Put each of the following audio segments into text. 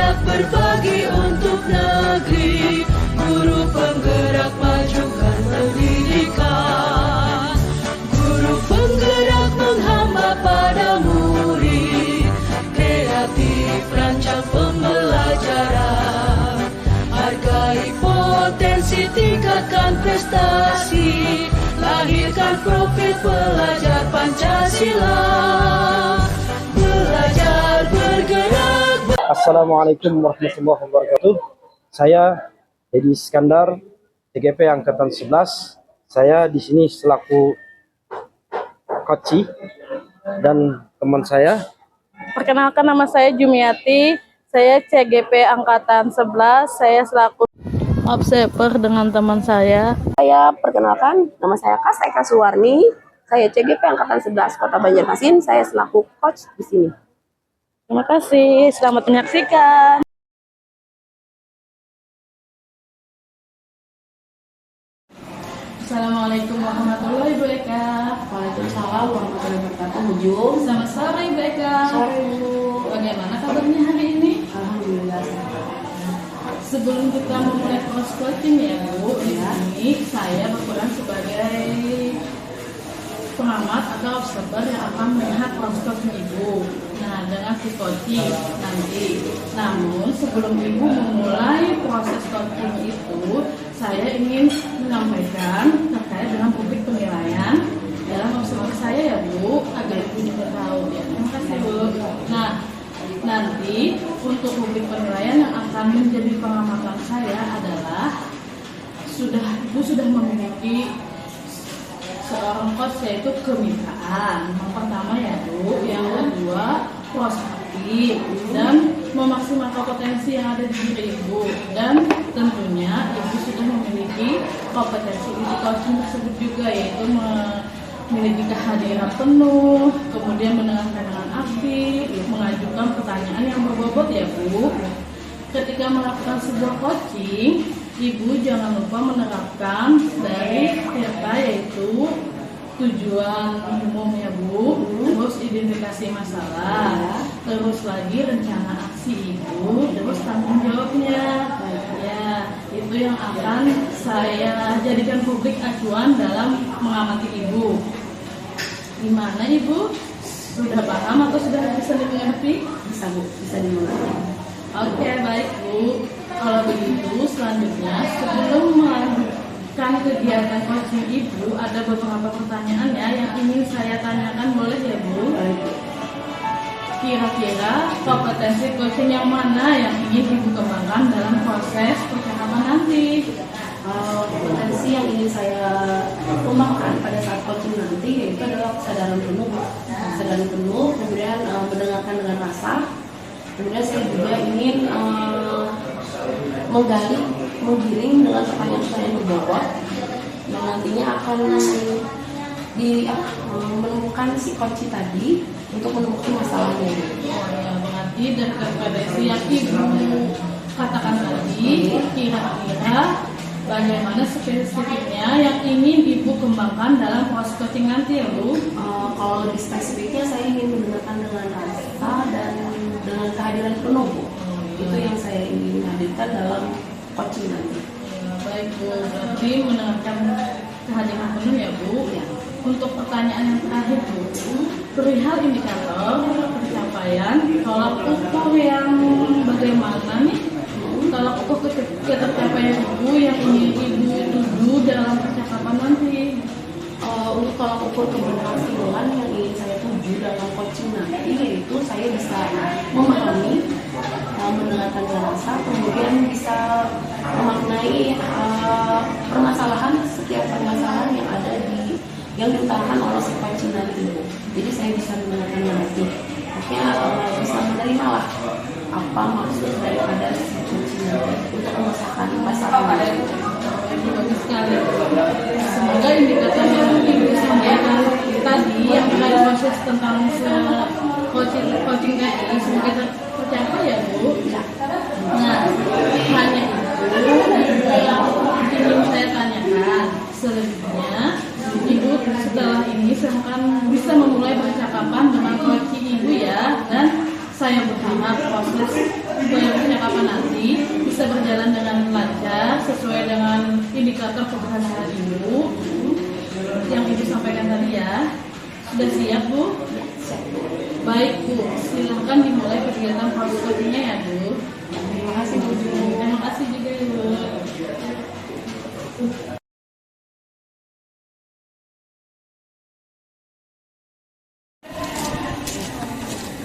bergerak berbagi untuk negeri, guru penggerak majukan pendidikan, guru penggerak menghamba pada murid, kreatif rancang pembelajaran, hargai potensi tingkatkan prestasi, lahirkan profil pelajar Pancasila, belajar bergerak. Assalamualaikum warahmatullahi wabarakatuh. Saya Edi Iskandar, TGP Angkatan 11. Saya di sini selaku koci dan teman saya. Perkenalkan, nama saya Jumiati. Saya CGP Angkatan 11. Saya selaku observer dengan teman saya. Saya perkenalkan, nama saya Eka Suwarni. Saya CGP Angkatan 11 Kota Banjarmasin. Saya selaku coach di sini. Terima kasih, selamat menyaksikan. Assalamualaikum warahmatullahi wabarakatuh. Waalaikumsalam warahmatullahi wabarakatuh. Jum. Selamat sore Ibu Eka. Sore Bu. Bagaimana kabarnya hari ini? Alhamdulillah. Sebelum kita memulai proses coaching ya Bu, di sini saya berperan sebagai pengamat atau observer yang akan melihat proses coaching Ibu. Nah, dengan si coaching nanti. Namun sebelum Ibu memulai proses coaching itu, saya ingin menyampaikan terkait dengan publik penilaian dalam observasi saya ya Bu, agar Ibu juga tahu ya. Terima kasih Bu. Nah, nanti untuk publik penilaian yang akan menjadi pengamatan saya adalah Ibu sudah memiliki seorang coach, yaitu kemitraan. Yang pertama ya Bu, yang kedua proaktif dan memaksimalkan potensi yang ada di diri Ibu, dan tentunya Ibu sudah memiliki kompetensi di coaching tersebut juga, yaitu memiliki kehadiran penuh, kemudian mendengarkan dengan aktif, mengajukan pertanyaan yang berbobot ya Bu. Ketika melakukan sebuah coaching, Ibu jangan lupa menerapkan dari TERTA, yaitu tujuan umum ya Bu, terus identifikasi masalah, terus lagi rencana aksi Ibu, terus tanggung jawabnya. Ya, itu yang akan saya jadikan publik acuan dalam mengamati Ibu. Gimana Ibu? Sudah paham atau sudah bisa dimengerti? Bisa Bu, bisa dimengerti. Oke, baik Bu. Kalau begitu selanjutnya sebelum melanjutkan kegiatan coaching Ibu, ada beberapa pertanyaan ya yang ingin saya tanyakan, boleh ya Bu? Kira-kira kompetensi coaching yang mana yang ingin Ibu kembangkan dalam proses percakapan nanti? Potensi yang ingin saya kembangkan pada saat coaching nanti yaitu adalah kesadaran penuh, kemudian mendengarkan dengan rasa. Kemudian saya juga ingin menggiring dengan pertanyaan-pertanyaan berbobot yang nantinya akan menemukan si coach tadi untuk menemukan masalahnya. Ya, berarti dari kompetensi yang Ibu katakan tadi, kira-kira bagaimana spesifiknya yang ingin Ibu kembangkan dalam proses coaching nanti ya Bu? Kalau lebih spesifiknya saya ingin mendengarkan dengan rasa dan dengan kehadiran penuh Bu. Itu yang saya ingin hadirkan dalam coaching nanti. Ya, baik Bu, berarti mendengarkan kehadiran penuh ya Bu. Ya. Untuk pertanyaan yang terakhir Bu, perihal indikator pencapaian tolak ukur yang bagaimana nih? Tolak ukur ketercapaian Ibu yang ingin Ibu tuju dalam percakapan nanti. Untuk tolak ukur keberhasilan yang ingin saya tuju dalam coaching nanti, yaitu saya bisa memahami, mendengarkan rasa, kemudian bisa memaknai permasalahan, setiap permasalahan yang ada yang diutarakan oleh si coaching nanti. Jadi saya bisa mendengarkan hati, makanya bisa menerima lah apa maksud daripada si coaching nanti untuk memecahkan masalah. Bagus sekali. Semoga indikator yang Ibu sampaikan tadi yang proses tentang coaching tadi semoga tercapai ya Bu. Nah, hanya itu yang ingin saya tanyakan. Selebihnya Ibu setelah ini silahkan bisa memulai percakapan dengan coaching Ibu ya, dan saya berharap proses percakapan indikator keberhasilan Ibu yang Ibu sampaikan tadi ya. Sudah siap, Bu? Baik, Bu. Silahkan dimulai kegiatan proses coachingnya ya, Bu. Terima kasih, Bu. Terima kasih juga, Ibu.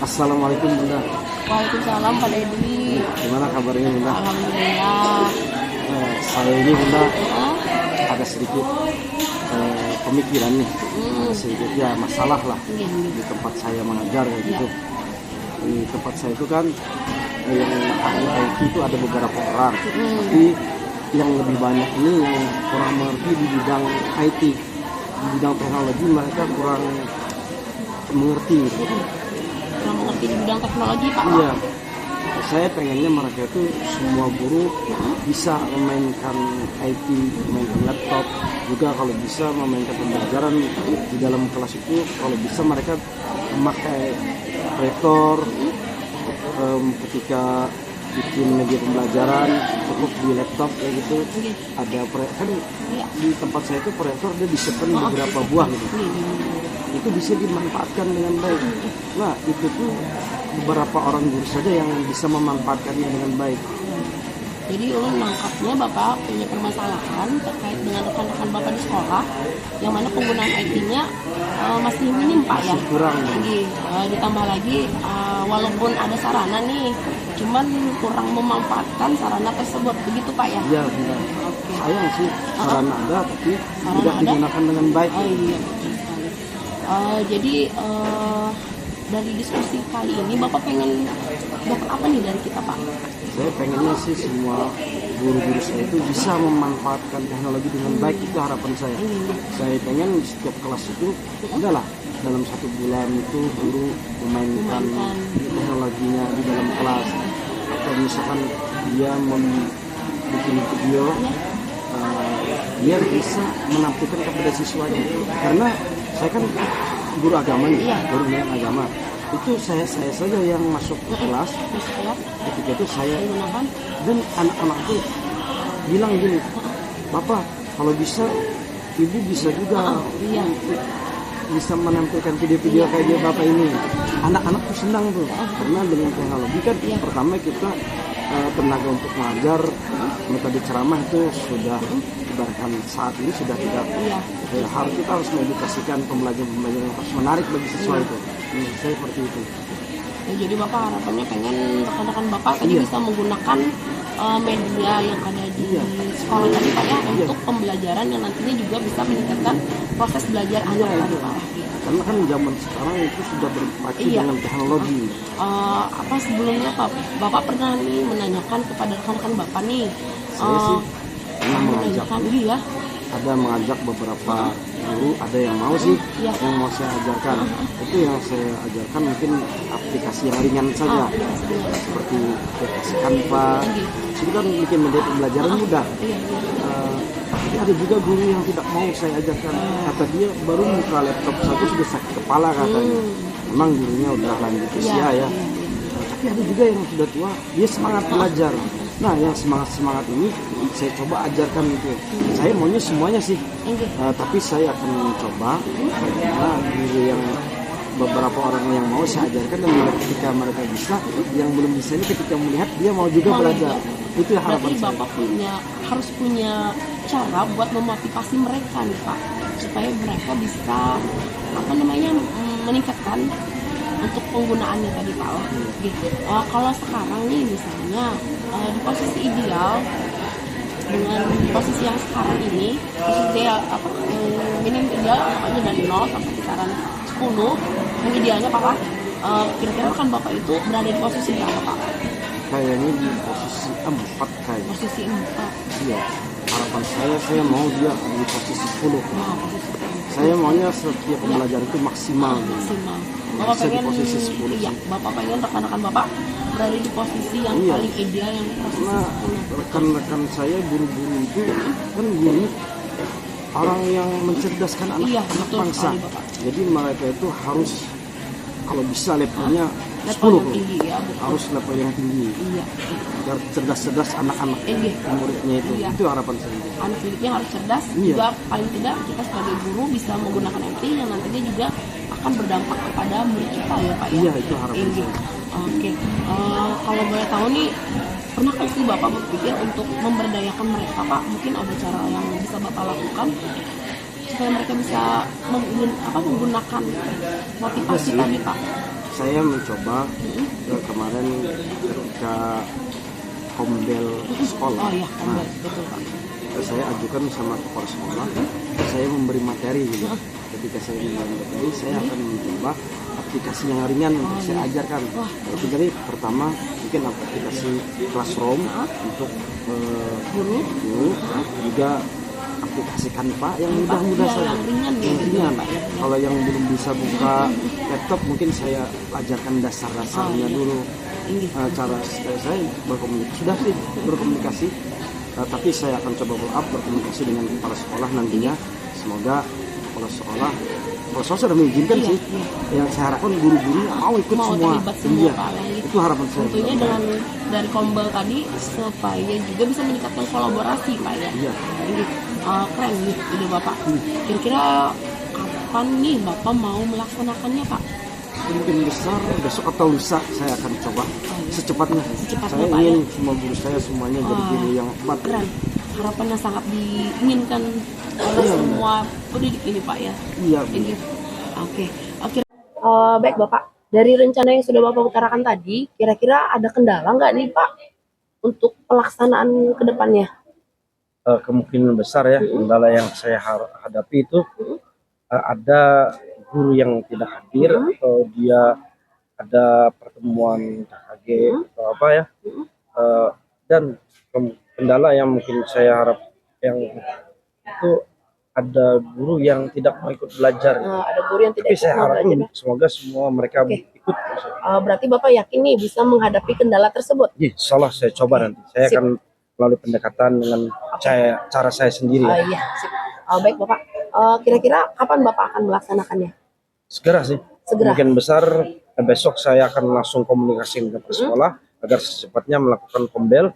Assalamualaikum Bunda. Waalaikumsalam Pak Dedi. Gimana kabarnya Bunda? Alhamdulillah. Saya ini Bunda ada sedikit pemikiran nih, ada sedikit ya masalah lah di tempat saya mengajar kayak gitu. Di tempat saya itu kan yang ahli IT itu ada beberapa orang, tapi yang lebih banyak ini yang kurang mengerti di bidang IT, di bidang teknologi mereka kurang mengerti. Kurang mengerti di bidang teknologi, Pak. Iya, saya pengennya mereka itu semua guru bisa memainkan IT, memainkan laptop, juga kalau bisa memainkan pembelajaran di dalam kelas itu, kalau bisa mereka memakai proyektor ketika bikin media pembelajaran cukup di laptop kayak gitu. Ada kan di tempat saya itu proyektor dia disimpan beberapa buah gitu. Itu bisa dimanfaatkan dengan baik. Nah itu tuh beberapa orang guru saja yang bisa memanfaatkannya dengan baik. Jadi ulun nangkapnya Bapak punya permasalahan terkait dengan rekan-rekan Bapak di sekolah yang mana penggunaan IT-nya masih minim, Pak, ya. Masih kurang. Jadi ditambah lagi walaupun ada sarana nih, cuman kurang memanfaatkan sarana tersebut, begitu Pak ya? Iya benar. Sayang sih sarana ada tapi tidak digunakan dengan baik. Oh iya, betul sekali. Jadi dari diskusi kali ini Bapak pengen dapat apa nih dari kita, Pak? Saya pengennya sih semua guru-guru saya itu bisa memanfaatkan teknologi dengan baik, itu harapan saya. Saya pengen di setiap kelas itu udahlah dalam 1 bulan itu guru memainkan teknologinya di dalam kelas, atau misalkan dia bikin video biar bisa menampilkan kepada siswanya. Karena saya kan guru agama nih, guru agama. Itu saya saja yang masuk ke kelas. Ketika itu saya dan anak-anak itu bilang gini, Bapak kalau bisa Ibu bisa juga bisa menampilkan video-video kayak dia Bapak ini. Anak-anak tuh senang tuh karena dengan teknologi kan pertama kita tenaga untuk mengajar, metode ceramah itu sudah ibaratkan saat ini sudah tidak harus kita harus mengedukasikan pembelajaran yang harus menarik bagi siswa itu. Saya seperti itu. Ya, jadi Bapak harapannya pengen rekan-rekan Bapak tadi bisa menggunakan media yang ada di sekolah tadi Pak ya untuk pembelajaran yang nantinya juga bisa meningkatkan proses belajar anak tadi Pak. Karena kan zaman sekarang itu sudah berpacu dengan teknologi. Apa sebelumnya Pak, Bapak pernah nih menanyakan kepada rekan-rekan Bapak nih? Saya sih pernah mengajak. Ada mengajak beberapa guru, ada yang mau sih yang mau saya ajarkan. Itu yang saya ajarkan mungkin aplikasi yang ringan saja, seperti aplikasi Canva. Itu kan bikin media pembelajaran mudah. Tapi ada juga guru yang tidak mau saya ajarkan. Kata dia baru buka laptop saja sudah sakit kepala katanya. Memang gurunya udah lanjut usia ya. Tapi ada juga yang sudah tua, dia semangat belajar. Nah, yang semangat ini saya coba ajarkan itu. Saya maunya semuanya sih, tapi saya akan mencoba karena guru yang beberapa orang yang mau saya ajarkan dan ketika mereka bisa, yang belum bisa ini ketika melihat dia mau juga belajar. Itu harapan saya. Bapak harus punya cara buat memotivasi mereka nih Pak, supaya mereka bisa meningkatkan untuk penggunaannya tadi Pak. Gitu. Kalau sekarang nih misalnya di posisi ideal dengan posisi yang sekarang ini, posisi minim ideal pokoknya dari 0 sampai kisaran 10, yang idealnya Pak, kira-kira kan Bapak itu berada di posisi berapa Pak? Kayaknya di posisi 4 kayak. Posisi 4. Iya. Harapan saya mau dia di posisi 10. Saya maunya setiap pembelajaran itu maksimal. Bapak pengen di posisi 10. Iya, Bapak pengen rekan-rekan Bapak berada di posisi yang paling ideal, yang posisi 10. Rekan-rekan saya guru-guru itu kan guru orang yang mencerdaskan anak-anak bangsa. Jadi mereka itu harus kalau bisa levelnya 10 tinggi, harus level yang tinggi. agar cerdas-cerdas anak-anak muridnya itu. Iya. Itu harapan saya. Anak didiknya harus cerdas, Iya. juga paling tidak kita sebagai guru bisa menggunakan MT yang nantinya juga akan berdampak kepada murid kita ya Pak ya. Iya, itu harapan Iya. saya. Oke. Kalau boleh tahu nih, pernah nggak sih Bapak berpikir untuk memberdayakan mereka Pak? Mungkin ada cara yang bisa Bapak lakukan supaya mereka bisa menggunakan motivasi Iya sih. tadi Pak. Saya mencoba kemarin ketika kombel sekolah. Oh iya, betul Pak. Saya ajukan sama kepala sekolah, saya memberi materi gitu. Ketika saya memberi materi, saya akan mencoba aplikasi yang ringan untuk saya ajarkan. Jadi pertama mungkin aplikasi Classroom untuk guru, juga aplikasi Canva yang mudah-mudah Iya, saya. yang ringan ya, Yang ringan. Pak, ya. Kalau yang belum bisa buka laptop, mungkin saya ajarkan dasar-dasarnya dulu. Cara saya berkomunikasi sudah sih berkomunikasi. Tapi saya akan coba berkomunikasi dengan kepala sekolah nantinya. Semoga kepala sekolah sudah mengizinkan sih. Yang saya harapkan guru-guru mau ikut semua. Terlibat semua Iya, Pak. itu harapan saya. Tentunya dengan dari kombel tadi supaya juga bisa meningkatkan kolaborasi Pak ya. Iya. Ini keren nih ide Bapak. Kira-kira kapan nih Bapak mau melaksanakannya Pak? Mungkin besar besok atau lusa saya akan coba secepatnya. Secepatnya, Saya Pak, ingin semua guru saya semuanya jadi guru yang hebat. Keren. Harapannya sangat diinginkan oleh semua pendidik ini Pak ya. Iya. Ini. Oke. Baik Bapak. Dari rencana yang sudah Bapak utarakan tadi, kira-kira ada kendala nggak nih Pak untuk pelaksanaan ke depannya? Kemungkinan besar ya kendala yang saya hadapi itu ada guru yang tidak hadir atau dia ada pertemuan KKG atau apa ya. Dan kendala yang mungkin saya harap yang itu ada guru yang tidak mau ikut belajar. Ada guru yang tidak Tapi ikut saya mau harapkan belajar. semoga semua mereka ikut. Berarti Bapak yakin nih bisa menghadapi kendala tersebut? Insya Allah saya coba nanti. Saya Sip. akan melalui pendekatan dengan cara saya sendiri. Iya, sip. Baik Bapak. Kira-kira kapan Bapak akan melaksanakannya? Segera sih. Segera. Mungkin besar besok saya akan langsung komunikasi dengan sekolah agar secepatnya melakukan kombel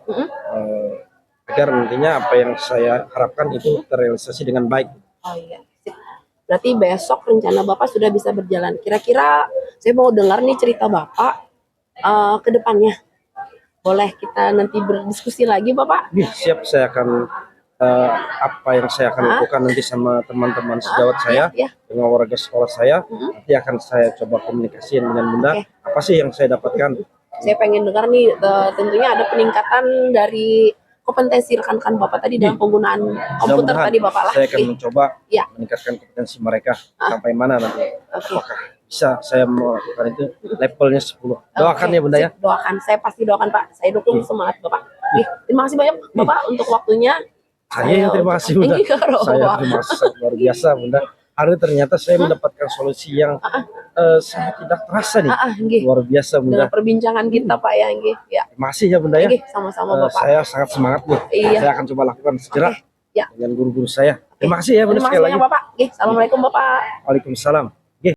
agar nantinya apa yang saya harapkan itu terrealisasi dengan baik. Oh iya, sip. Berarti besok rencana Bapak sudah bisa berjalan. Kira-kira saya mau dengar nih cerita Bapak ke depannya. Boleh kita nanti berdiskusi lagi Bapak? Siap, saya akan apa yang saya akan lakukan nanti sama teman-teman sejawat saya iya. dengan warga sekolah saya. Nanti akan saya coba komunikasiin dengan Bunda. Apa sih yang saya dapatkan? Saya pengen dengar nih, tentunya ada peningkatan dari kompetensi rekan-rekan Bapak tadi dalam penggunaan komputer Mudah-mudahan tadi Bapak lah. saya akan mencoba Iya. meningkatkan kompetensi mereka sampai mana nanti. Oke. Apakah bisa saya melakukan itu levelnya 10. Doakan ya Bunda ya. Sip, doakan, saya pasti doakan Pak. Saya dukung semangat Bapak. Terima kasih banyak Bapak untuk waktunya. Saya yang terima kasih Bunda. Iya, Saya terima kasih luar biasa Bunda. Hari ternyata saya mendapatkan solusi yang sangat tidak terasa nih. Nggih. Luar biasa Bunda. Dengan perbincangan kita Pak ya, nggih. Ya. Terima kasih ya Bunda ya. Nggih, sama-sama Bapak. Saya sangat semangat nih. Iya. Saya akan coba lakukan segera Ya. dengan guru-guru saya. Terima kasih ya Bunda Terima sekali kasih lagi. banyak Bapak. Nggih, Assalamualaikum Bapak. Waalaikumsalam. Nggih.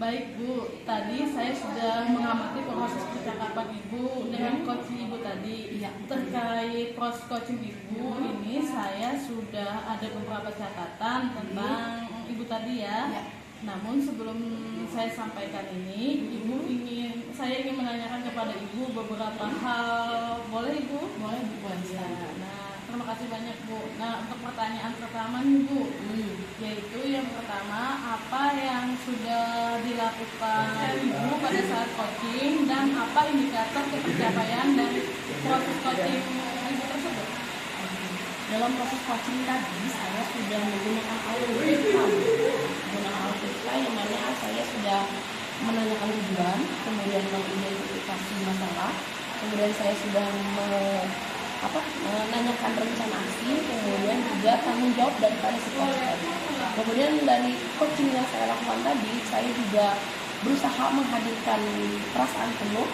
Baik Bu, tadi saya sudah mengamati proses percakapan Ibu dengan coaching Ibu tadi. Terkait proses coaching Ibu ini saya sudah ada beberapa catatan tentang Ibu tadi ya. Namun sebelum saya sampaikan ini, saya ingin menanyakan kepada Ibu beberapa hal. Boleh Ibu? Boleh Bu. Nah, terima kasih banyak Bu. Nah, untuk pertanyaan pertama nih Bu, yaitu yang pertama, apa yang sudah dilakukan Ibu pada saat coaching dan apa indikator pencapaian dari proses coaching Ibu tersebut? Dalam proses coaching tadi saya sudah menggunakan autorita yang mana saya sudah menanyakan tujuan, kemudian mengidentifikasi masalah, kemudian saya sudah menanyakan rencana aksi, kemudian juga tanggung jawab daripada si coach. Kemudian dari coaching yang saya lakukan tadi, saya juga berusaha menghadirkan perasaan penuh,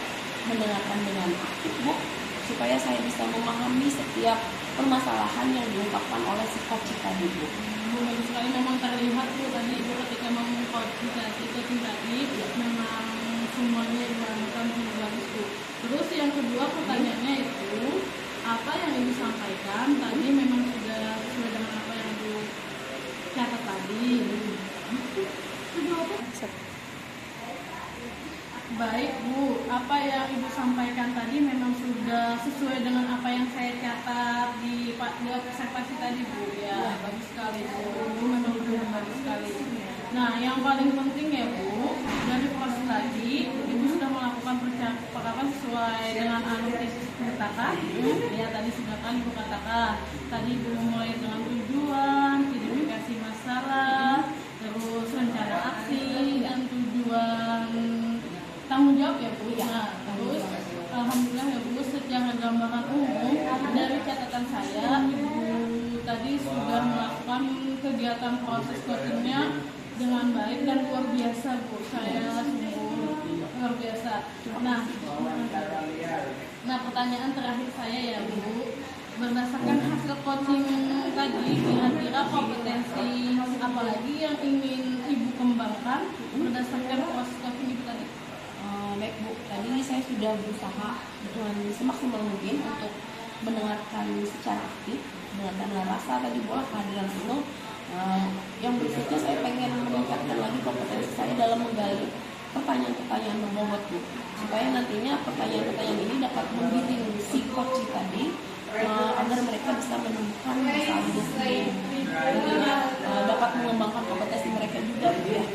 mendengarkan dengan aktif Bu, supaya saya bisa memahami setiap permasalahan yang diungkapkan oleh si coach tadi Bu. Ibu bagus sekali, memang terlihat Bu tadi Ibu ketika mengkonsultasi tadi memang semuanya Ibu lakukan dengan bagus Bu. Terus yang kedua pertanyaannya itu apa yang Ibu sampaikan tadi memang sudah sesuai dengan apa yang Ibu catat tadi. Baik Bu, apa yang Ibu sampaikan tadi memang sudah sesuai dengan apa yang saya catat di observasi tadi Bu. Ya, bagus sekali Bu. Ibu memang benar bagus sekali. Nah, yang paling penting ya Bu, dari proses tadi Ibu sudah melakukan percakapan sesuai dengan analisis katakan. Ya, tadi sudah kan Ibu katakan. Tadi Ibu mulai dengan tujuan, identifikasi masalah, terus rencana aksi dan tujuan tanggung jawab ya Bu. Nah, terus alhamdulillah ya Bu, secara gambaran umum dari catatan saya Ibu tadi sudah melakukan kegiatan proses coachingnya dengan baik dan luar biasa Bu. Saya sungguh luar biasa. Nah pertanyaan terakhir saya ya Bu, berdasarkan hasil coaching tadi kira-kira kompetensi apalagi yang ingin Ibu kembangkan berdasarkan proses coaching Ibu tadi? Baik Bu, tadi saya sudah berusaha dengan semaksimal mungkin untuk mendengarkan secara aktif, mendengarkan rasa tadi Bu, kehadiran penuh. Yang berikutnya saya pengen meningkatkan lagi kompetensi saya dalam menggali pertanyaan-pertanyaan berbobot Bu, supaya nantinya pertanyaan-pertanyaan ini dapat membimbing si coach tadi agar mereka bisa menemukan masalah sendiri, dapat mengembangkan kompetensi mereka juga Bu ya.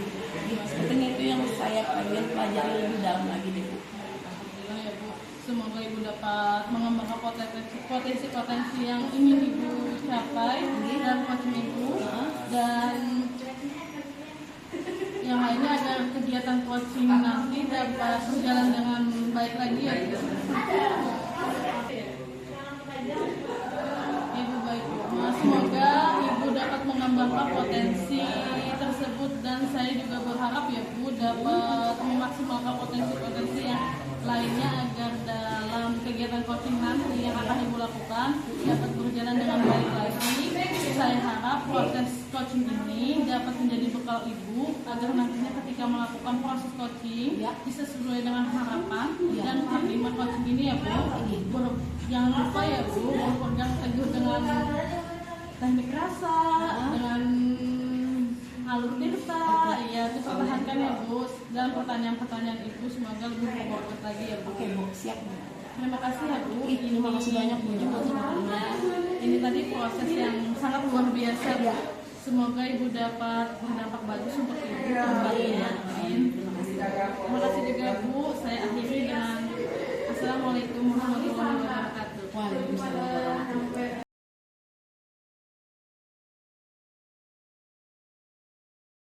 Sepertinya itu yang saya pengen pelajari lebih dalam lagi deh Bu. Alhamdulillah ya Bu, semoga Ibu dapat mengembangkan potensi-potensi yang ingin Ibu capai dalam coaching Ibu, dan yang lainnya agar kegiatan coaching nanti dapat berjalan dengan baik lagi ya Bu. Ibu baik Bu, semoga Ibu dapat mengembangkan potensi tersebut, dan saya juga berharap ya Bu dapat memaksimalkan potensi-potensi yang lainnya agar dalam kegiatan coaching nanti yang akan Ibu lakukan dapat berjalan dengan baik lagi. Saya harap proses coaching ini dapat menjadi bekal Ibu agar nantinya ketika melakukan proses coaching bisa sesuai dengan harapan dan menerima coaching ini ya Bu. Jangan lupa ya Bu, berpegang teguh dengan teknik rasa, dengan alur tirta, ya dipertahankan ya Bu. Dan pertanyaan-pertanyaan Ibu semoga lebih berbobot lagi ya Bu. Oke Bu, siap Bu. Terima kasih ya Bu. Terima kasih banyak Bu juga sebetulnya. Ini tadi proses yang sangat luar biasa Bu. Semoga Ibu dapat berdampak bagus